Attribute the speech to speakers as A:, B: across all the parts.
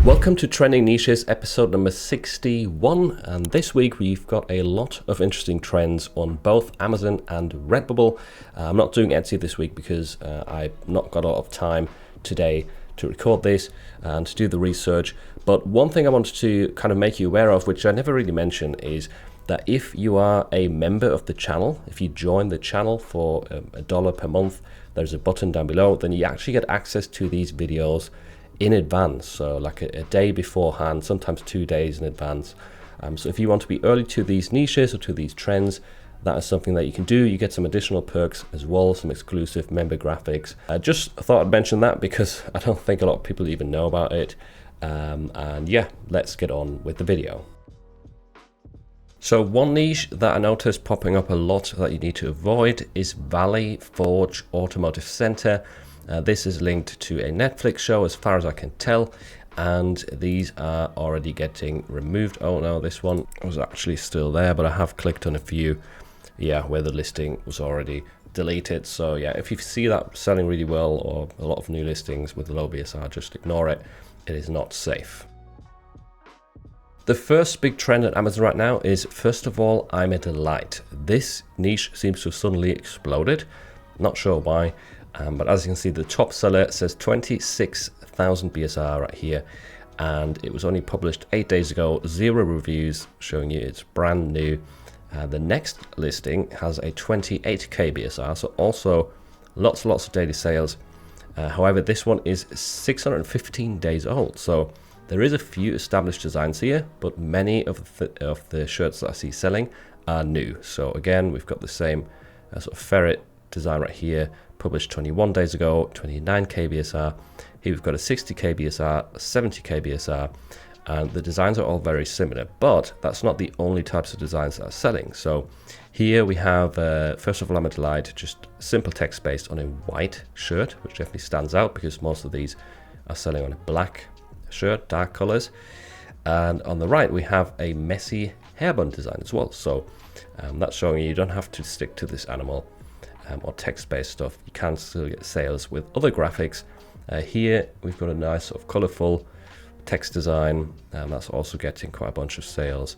A: Welcome to Trending Niches episode number 61, and this week we've got a lot of interesting trends on both Amazon and Redbubble. I'm not doing Etsy this week because I've not got a lot of time today to record this and to do the research, but one thing I wanted to kind of make you aware of, which I never really mention, is that if you are a member of the channel, if you join the channel for $1 per month, there's a button down below, then you actually get access to these videos in advance, so like a day beforehand, sometimes 2 days in advance. So if you want to be early to these niches or to these trends, that is something that you can do. You get some additional perks as well, some exclusive member graphics. I just thought I'd mention that because I don't think a lot of people even know about it. And yeah, let's get on with the video. So one niche that I noticed popping up a lot that you need to avoid is Valley Forge Automotive Center. This is linked to a Netflix show as far as I can tell, and these are already getting removed. Oh no, this one was actually still there, but I have clicked on a few, where the listing was already deleted. So yeah, if you see that selling really well or a lot of new listings with the low BSR, just ignore it. It is not safe. The first big trend at Amazon right now is, first of all, I'm a Delight. This niche seems to have suddenly exploded. Not sure why. But as you can see, the top seller says 26,000 BSR right here, and it was only published 8 days ago, 0 reviews, showing you it's brand new. The next listing has a 28k BSR, so also lots of daily sales. However, this one is 615 days old, so there is a few established designs here, but many of the shirts that I see selling are new. So again, we've got the same sort of ferret design right here, published 21 days ago, 29k BSR. Here we've got a 60k BSR, a 70k BSR, and the designs are all very similar, but that's not the only types of designs that are selling. So here we have, first of all, I'm a Delight, just simple text based on a white shirt, which definitely stands out because most of these are selling on a black shirt, dark colors. And on the right, we have a messy hairbun design as well. So that's showing you don't have to stick to this animal or text-based stuff. You can still get sales with other graphics. Here we've got a nice sort of colorful text design, and that's also getting quite a bunch of sales,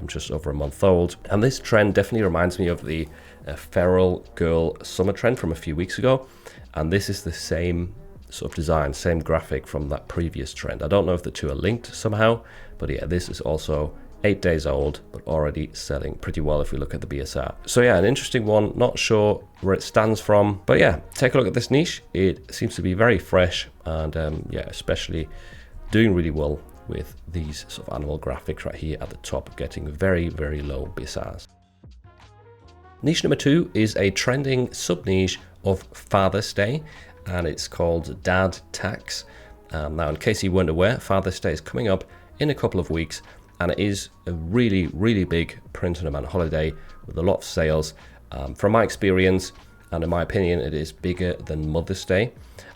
A: just over a month old. And this trend definitely reminds me of the feral girl summer trend from a few weeks ago, and this is the same sort of design, same graphic from that previous trend. I don't know if the two are linked somehow, but yeah, this is also 8 days old, but already selling pretty well if we look at the BSR. So yeah, an interesting one, not sure where it stands from, but yeah, take a look at this niche. It seems to be very fresh, and yeah, especially doing really well with these sort of animal graphics right here at the top, getting very low BSRs. Niche number 2 is a trending sub niche of Father's Day, and it's called Dad Tax. Now, in case you weren't aware, Father's Day is coming up in a couple of weeks, and it is a really big print-on-demand holiday with a lot of sales. From my experience, and in my opinion, it is bigger than Mother's Day.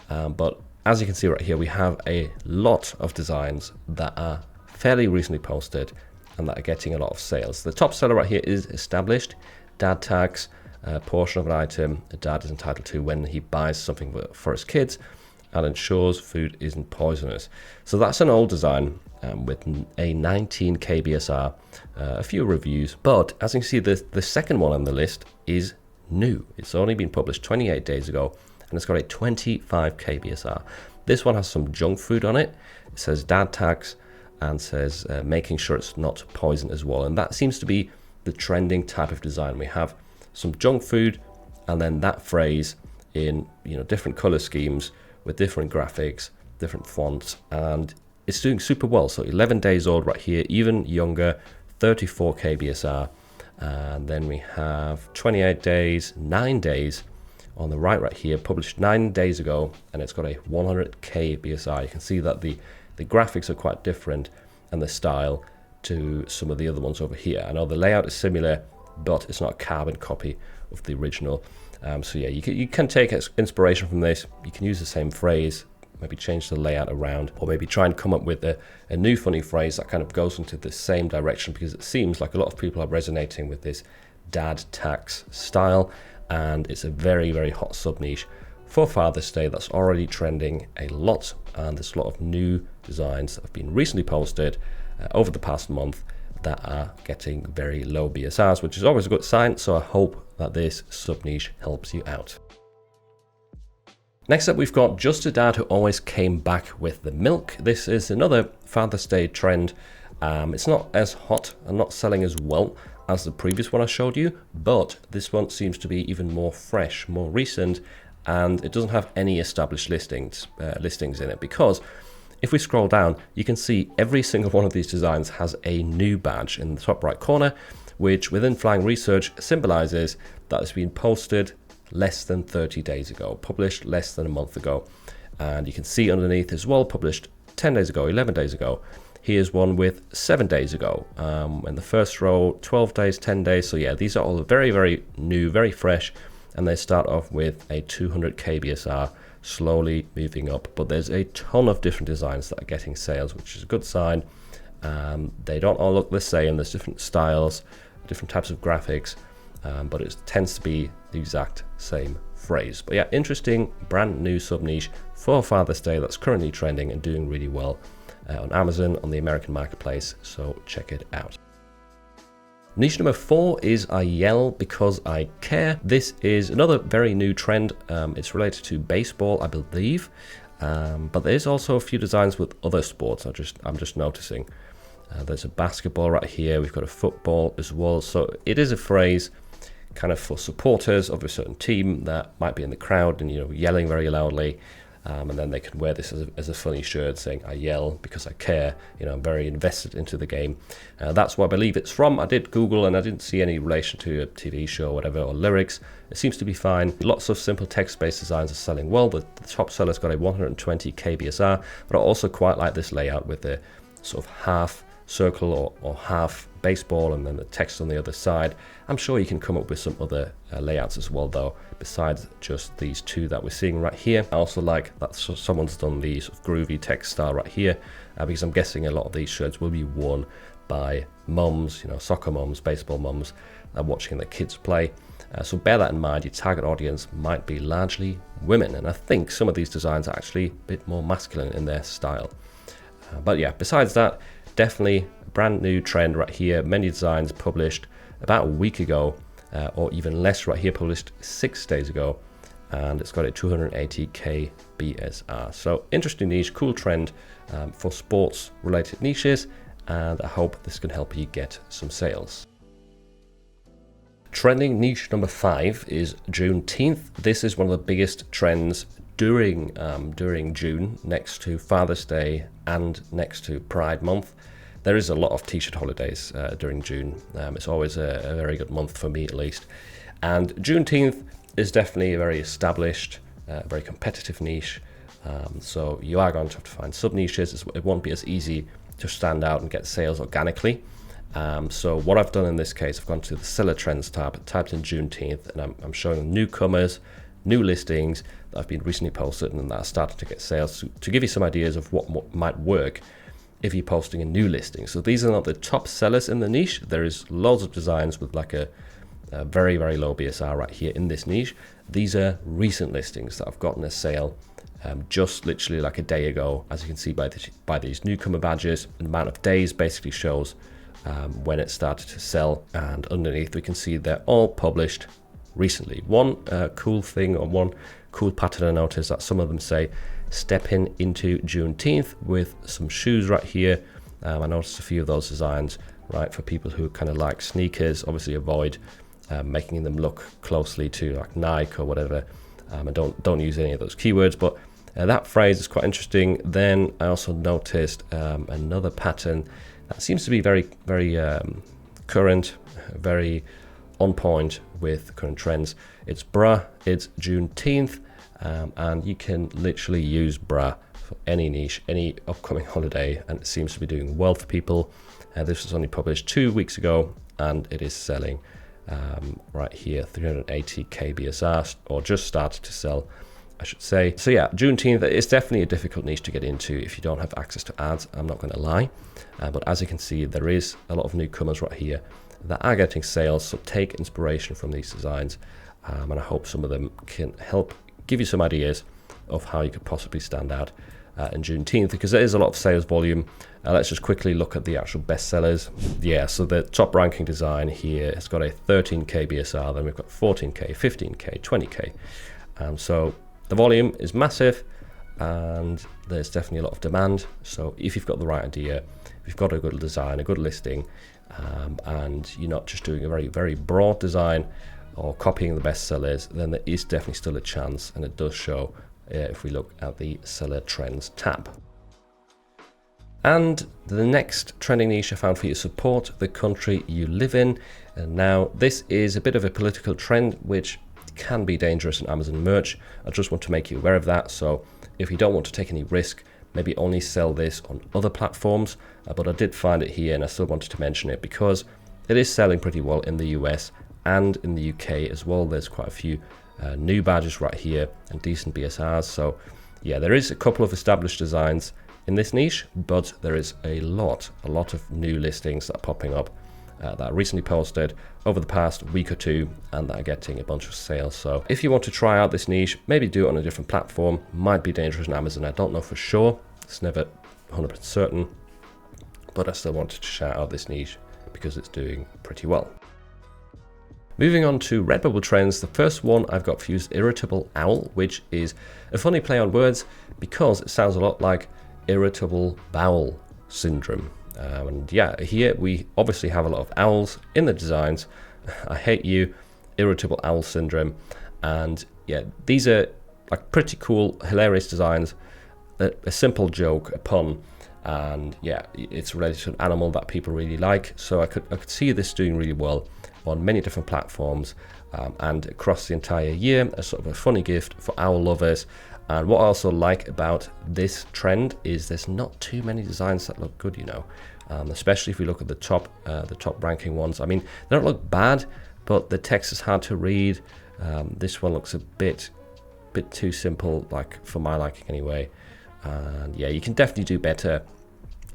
A: But as you can see right here, we have a lot of designs that are fairly recently posted and that are getting a lot of sales. The top seller right here is established. Dad Tax, a portion of an item a dad is entitled to when he buys something for his kids and ensures food isn't poisonous. So that's an old design with a 19k BSR, a few reviews, but as you can see, the second one on the list is new. It's only been published 28 days ago, and it's got a 25k BSR. This one has some junk food on it. It says Dad Tax and says making sure it's not poison as well, and that seems to be the trending type of design. We have some junk food and then that phrase in different color schemes with different graphics, different fonts, and it's doing super well. So 11 days old right here, even younger, 34k BSR. And then we have 28 days, 9 days on the right here, published 9 days ago, and it's got a 100k BSR. You can see that the graphics are quite different and the style to some of the other ones over here. I know the layout is similar, but it's not a carbon copy of the original. So yeah, you can take inspiration from this. You can use the same phrase, maybe change the layout around, or maybe try and come up with a new funny phrase that kind of goes into the same direction, because it seems like a lot of people are resonating with this Dad Tax style, and it's a very hot sub niche for Father's Day that's already trending a lot, and there's a lot of new designs that have been recently posted over the past month that are getting very low BSRs, which is always a good sign. So I hope that this sub niche helps you out. Next up, we've got Just a Dad Who Always Came Back with the Milk. This is another Father's Day trend. It's not as hot and not selling as well as the previous one I showed you, but this one seems to be even more fresh, more recent, and it doesn't have any established listings in it, because if we scroll down, you can see every single one of these designs has a new badge in the top right corner, which within Flying Research symbolizes that it's been posted less than 30 days ago, published less than a month ago. And you can see underneath as well, published 10 days ago, 11 days ago. Here's one with 7 days ago. In the first row, 12 days, 10 days. So yeah, these are all very, very new, very fresh. And they start off with a 200k BSR, slowly moving up. But there's a ton of different designs that are getting sales, which is a good sign. They don't all look the same. There's different styles, different types of graphics, but it tends to be the exact same phrase. But yeah, interesting brand new sub niche for Father's Day that's currently trending and doing really well on Amazon, on the American marketplace, so check it out. Niche number 4 is I Yell Because I Care. This is another very new trend. It's related to baseball, I believe, but there's also a few designs with other sports. I'm just noticing. There's a basketball right here. We've got a football as well. So it is a phrase kind of for supporters of a certain team that might be in the crowd and, you know, yelling very loudly. And then they can wear this as a funny shirt saying, I yell because I care, you know, I'm very invested into the game. That's what I believe it's from. I did Google and I didn't see any relation to a TV show or whatever, or lyrics. It seems to be fine. Lots of simple text-based designs are selling well. The top seller's got a 120 kBSR, but I also quite like this layout with the sort of half circle or half baseball and then the text on the other side. I'm sure you can come up with some other layouts as well, though, besides just these two that we're seeing right here. I also like that someone's done the sort of groovy text style right here, because I'm guessing a lot of these shirts will be worn by mums, you know, soccer mums, baseball mums, watching their kids play. So bear that in mind. Your target audience might be largely women, and I think some of these designs are actually a bit more masculine in their style. But yeah, besides that, definitely a brand new trend right here. Many designs published about a week ago, or even less right here, published 6 days ago, and it's got a 280k BSR. So interesting niche, cool trend for sports related niches, and I hope this can help you get some sales. Trending niche number 5 is Juneteenth. This is one of the biggest trends during June, next to Father's Day and next to Pride Month. There is a lot of t-shirt holidays during June. It's always a very good month for me, at least. And Juneteenth is definitely a very established, very competitive niche. So you are going to have to find sub-niches. It won't be as easy to stand out and get sales organically. So what I've done in this case, I've gone to the Seller Trends tab, typed in Juneteenth, and I'm showing newcomers, new listings that have been recently posted and that are starting to get sales, to give you some ideas of what might work if you're posting a new listing. So these are not the top sellers in the niche. There is loads of designs with like a very, very low BSR right here in this niche. These are recent listings that have gotten a sale just literally like a day ago. As you can see by these newcomer badges, the amount of days basically shows when it started to sell, and underneath we can see they're all published recently. One cool thing, or one cool pattern I noticed, that some of them say stepping into Juneteenth with some shoes right here. I noticed a few of those designs, right, for people who kind of like sneakers. Obviously avoid making them look closely to like Nike or whatever, and don't use any of those keywords, but that phrase is quite interesting. Then I also noticed another pattern that seems to be very, very current, very on point with current trends. It's bra, it's Juneteenth, and you can literally use bra for any niche, any upcoming holiday, and it seems to be doing well for people. This was only published 2 weeks ago, and it is selling right here, 380 kBSR, or just started to sell, I should say. So yeah, Juneteenth is definitely a difficult niche to get into if you don't have access to ads, I'm not going to lie. But as you can see, there is a lot of newcomers right here that are getting sales, so take inspiration from these designs, and I hope some of them can help give you some ideas of how you could possibly stand out and Juneteenth, because there is a lot of sales volume. Let's just quickly look at the actual bestsellers. Yeah, so the top ranking design here has got a 13k BSR, then we've got 14k, 15k, 20k. So the volume is massive, and there's definitely a lot of demand. So if you've got the right idea, if you've got a good design, a good listing, and you're not just doing a very, very broad design or copying the best sellers, then there is definitely still a chance, and it does show if we look at the seller trends tab. And the next trending niche I found for you is support the country you live in. And now this is a bit of a political trend which can be dangerous in Amazon merch. I just want to make you aware of that. So if you don't want to take any risk, maybe only sell this on other platforms. But I did find it here, and I still wanted to mention it because it is selling pretty well in the US and in the UK as well. There's quite a few new badges right here and decent BSRs. So yeah, there is a couple of established designs in this niche, but there is a lot of new listings that are popping up that I recently posted over the past week or two, and that are getting a bunch of sales. So if you want to try out this niche, maybe do it on a different platform. Might be dangerous on Amazon, I don't know for sure. It's never 100% certain, but I still wanted to shout out this niche because it's doing pretty well. Moving on to Redbubble trends, the first one I've got for you is Irritable Owl, which is a funny play on words because it sounds a lot like irritable bowel syndrome. And yeah, here we obviously have a lot of owls in the designs. I hate you, irritable owl syndrome. And yeah, these are like pretty cool, hilarious designs, a simple joke, a pun. And yeah, it's related to an animal that people really like. So I could see this doing really well on many different platforms and across the entire year as sort of a funny gift for owl lovers. And what I also like about this trend is there's not too many designs that look good, you know, especially if we look at the top ranking ones. I mean, they don't look bad, but the text is hard to read. This one looks a bit too simple, like for my liking anyway. And yeah, you can definitely do better.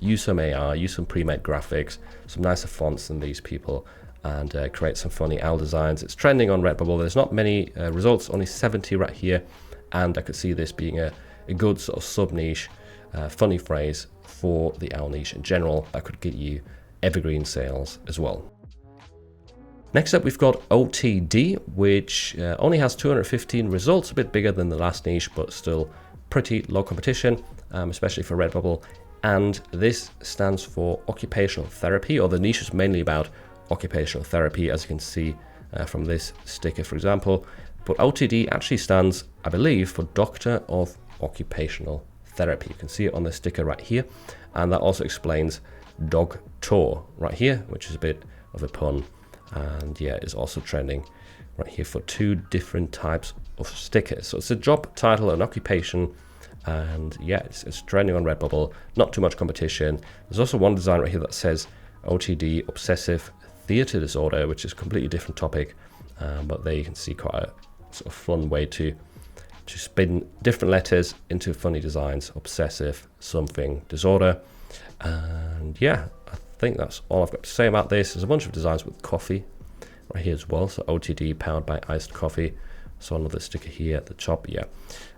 A: Use some AR, use some pre-made graphics, some nicer fonts than these people, and create some funny owl designs. It's trending on Redbubble. There's not many results, only 70 right here. And I could see this being a good sort of sub-niche, funny phrase for the owl niche in general that could get you evergreen sales as well. Next up, we've got OTD, which only has 215 results, a bit bigger than the last niche, but still pretty low competition, especially for Redbubble. And this stands for occupational therapy, or the niche is mainly about occupational therapy, as you can see from this sticker, for example. But OTD actually stands, I believe, for Doctor of Occupational Therapy. You can see it on the sticker right here. And that also explains dog tour right here, which is a bit of a pun. And yeah, it's also trending right here for two different types of stickers. So it's a job title, an occupation, and yeah, it's trending on Redbubble. Not too much competition. There's also one design right here that says OTD, Obsessive Theatre Disorder, which is a completely different topic. But there you can see quite a sort of fun way to spin different letters into funny designs. Obsessive something disorder. And yeah, I think that's all I've got to say about this. There's a bunch of designs with coffee right here as well. So OTD, powered by iced coffee. So another sticker here at the top. Yeah.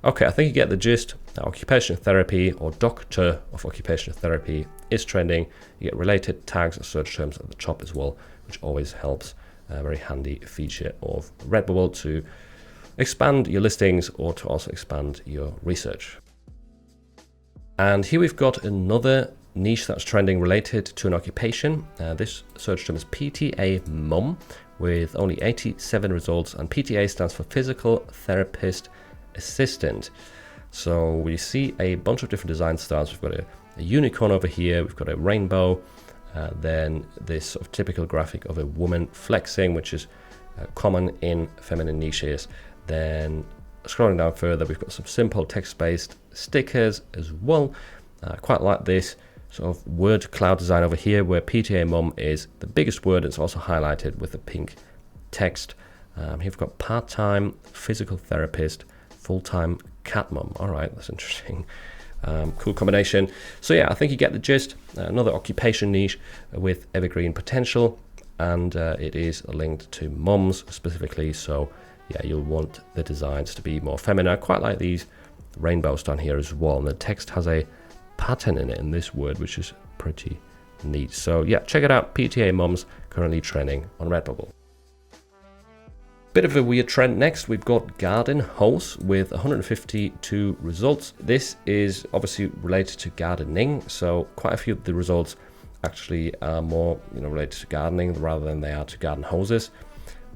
A: Okay, I think you get the gist. Occupational therapy, or Doctor of Occupational Therapy, is trending. You get related tags and search terms at the top as well, which always helps. A very handy feature of Redbubble to expand your listings or to also expand your research. And here we've got another niche that's trending related to an occupation. This search term is PTA Mum, with only 87 results, and PTA stands for Physical Therapist Assistant. So we see a bunch of different design styles. We've got a unicorn over here, we've got a rainbow, then this sort of typical graphic of a woman flexing, which is common in feminine niches. Then scrolling down further, we've got some simple text-based stickers as well. Quite like this sort of word cloud design over here, where PTA Mum is the biggest word. It's also highlighted with the pink text. Here we've got part-time physical therapist, full-time cat mum. All right, that's interesting. Cool combination. So yeah, I think you get the gist. Another occupation niche with evergreen potential, and it is linked to mums specifically. So yeah, you'll want the designs to be more feminine. I quite like these rainbows down here as well, and the text has a pattern in it in this word, which is pretty neat. So yeah, check it out. PTA mums, currently trending on Redbubble. Bit of a weird trend next. We've got garden hose with 152 results. This is obviously related to gardening, so quite a few of the results actually are more related to gardening rather than they are to garden hoses.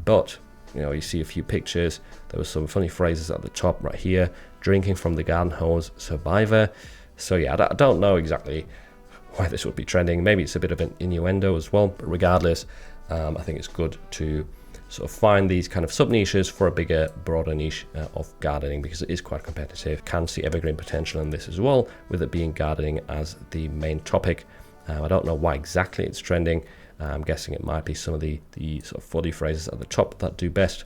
A: But you see a few pictures. There were some funny phrases at the top right here: drinking from the garden hose survivor. So yeah, I don't know exactly why this would be trending. Maybe it's a bit of an innuendo as well, but regardless, I think it's good to sort of find these kind of sub niches for a bigger, broader niche of gardening, because it is quite competitive. Can see evergreen potential in this as well, with it being gardening as the main topic. I don't know why exactly it's trending. I'm guessing it might be some of the sort of funny phrases at the top that do best.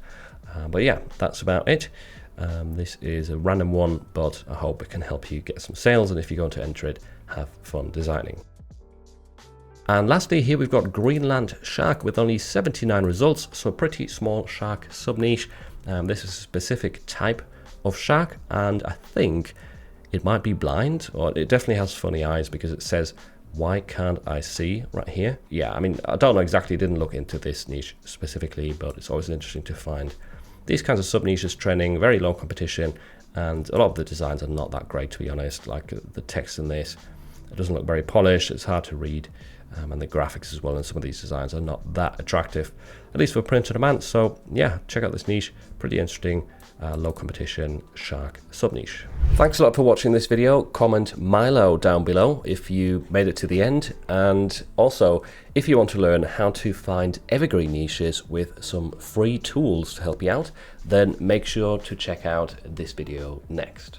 A: But yeah, that's about it. This is a random one, but I hope it can help you get some sales, and if you're going to enter it, have fun designing. And lastly, here we've got Greenland shark with only 79 results, so a pretty small shark sub-niche. This is a specific type of shark, and I think it might be blind, or it definitely has funny eyes, because it says, "Why can't I see?" right here. Yeah, I mean, I don't know exactly, didn't look into this niche specifically, but it's always interesting to find these kinds of sub-niches trending, very low competition, and a lot of the designs are not that great, to be honest. Like the text in this, it doesn't look very polished, it's hard to read. And the graphics as well in some of these designs are not that attractive, at least for print on demand. So yeah, check out this niche, pretty interesting, low competition shark sub niche. Thanks a lot for watching this video. Comment Milo down below if you made it to the end, and also if you want to learn how to find evergreen niches with some free tools to help you out, then make sure to check out this video next.